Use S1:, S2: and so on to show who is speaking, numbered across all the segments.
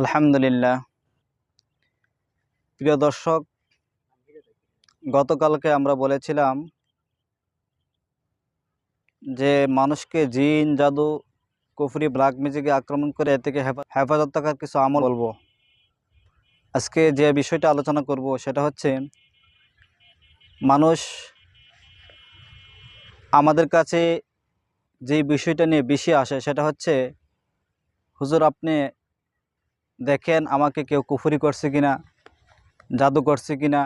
S1: আলহামদুলিল্লাহ। প্রিয় দর্শক, গতকালকে আমরা বলেছিলাম যে মানুষকে জিন, জাদু, কুফরি, ব্ল্যাক ম্যাজিকে আক্রমণ করে এ থেকে হেফাজত থাকার কিছু আমল বলবো। আজকে যে বিষয়টা আলোচনা করব সেটা হচ্ছে, মানুষ আমাদের কাছে যেই বিষয়টা নিয়ে বেশি আসে সেটা হচ্ছে, হুজুর আপনি দেখেন আমাকে কেউ কুফরি করছে কিনা, জাদু করছে কিনা,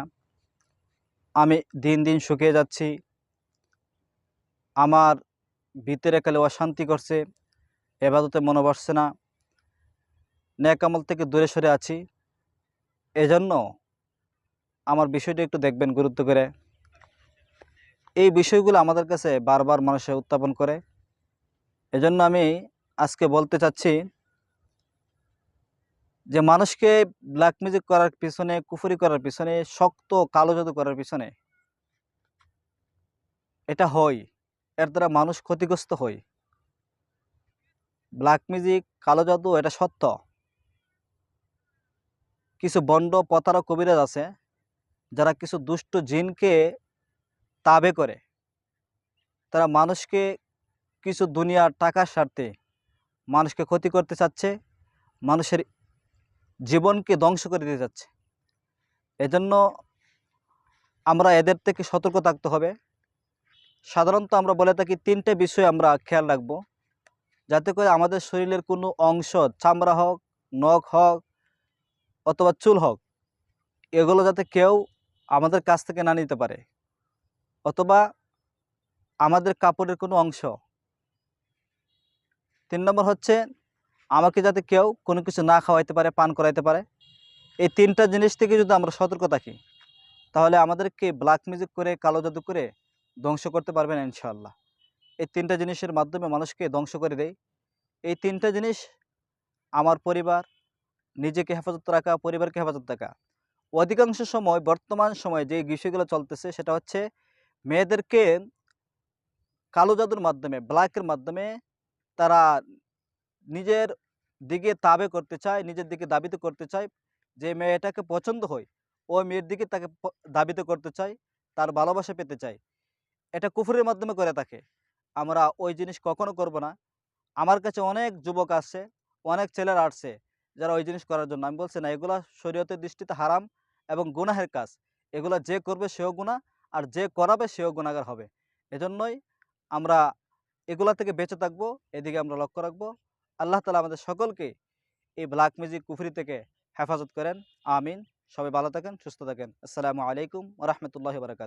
S1: আমি দিন দিন শুকিয়ে যাচ্ছি, আমার ভিতরে কালে অশান্তি করছে, এবাদতে মনে বসছে না, নেক আমল থেকে দূরে সরে আছি, এজন্য আমার বিষয়টা একটু দেখবেন গুরুত্ব করে। এই বিষয়গুলো আমাদের কাছে বারবার মানুষে উত্থাপন করে। এজন্য আমি আজকে বলতে চাচ্ছি যে মানুষকে ব্ল্যাক ম্যাজিক করার পিছনে, কুফরি করার পিছনে, শক্ত কালো জাদু করার পিছনে এটা হয়, এর দ্বারা মানুষ ক্ষতিগ্রস্ত হয়। ব্ল্যাক ম্যাজিক, কালো জাদু এটা সত্য। কিছু বন্ড প্রতারক কবিরাজ আছে যারা কিছু দুষ্ট জিনকে তাবে করে, তারা মানুষকে কিছু দুনিয়ার টাকার স্বার্থে মানুষকে ক্ষতি করতে চাচ্ছে, মানুষের জীবনকে ধ্বংস করে দিতে যাচ্ছে। এজন্য আমরা এদের থেকে সতর্ক থাকতে হবে। সাধারণত আমরা বলে থাকি তিনটে বিষয় আমরা খেয়াল রাখবো, যাতে করে আমাদের শরীরের কোনো অংশ, চামড়া হোক, নখ হোক অথবা চুল হোক, এগুলো যাতে কেউ আমাদের কাছ থেকে না নিতে পারে, অথবা আমাদের কাপড়ের কোনো অংশ। 3 নম্বর হচ্ছে, আমাকে যাতে কেউ কোনো কিছু না খাওয়াইতে পারে, পান করাইতে পারে। এই 3টা জিনিস থেকে যদি আমরা সতর্ক থাকি, তাহলে আমাদেরকে ব্ল্যাক ম্যাজিক করে, কালো জাদু করে ধ্বংস করতে পারবে না ইনশাআল্লাহ। এই 3টা জিনিসের মাধ্যমে মানুষকে ধ্বংস করে দেয়। এই 3টা জিনিস আমার পরিবার, নিজেকে হেফাজত রাখা, পরিবারকে হেফাজত রাখা। অধিকাংশ সময় বর্তমান সময়ে যে বিষয়গুলো চলতেছে সেটা হচ্ছে, মেয়েদেরকে কালো জাদুর মাধ্যমে, ব্ল্যাকের মাধ্যমে তারা নিজের দিকে তাবে করতে চায়, নিজের দিকে দাবিত করতে চায়। যে মেয়েটাকে পছন্দ হয়, ওই মেয়ের দিকে তাকে দাবিত করতে চায়, তার ভালোবাসা পেতে চায়। এটা কুফরের মাধ্যমে করে থাকে। আমরা ওই জিনিস কখনো করব না। আমার কাছে অনেক যুবক আসছে, অনেক ছেলেরা আসছে যারা ওই জিনিস করার জন্য। আমি বলছি না, এগুলা শরীয়তের দৃষ্টিতে হারাম এবং গুনাহের কাজ। এগুলা যে করবে সেও গুনাহ, আর যে করাবে সেও গুনাহগার হবে। এজন্যই আমরা এগুলা থেকে বেঁচে থাকবো, এদিকে আমরা লক্ষ্য রাখবো। আল্লাহ তাআলা আমাদের সকলকে এই ব্ল্যাক ম্যাজিক, কুফরি থেকে হেফাজত করেন। আমিন। সবাই ভালো থাকেন, সুস্থ থাকেন। আসসালামু আলাইকুম ওয়া রাহমাতুল্লাহি ওয়া বারাকাতুহু।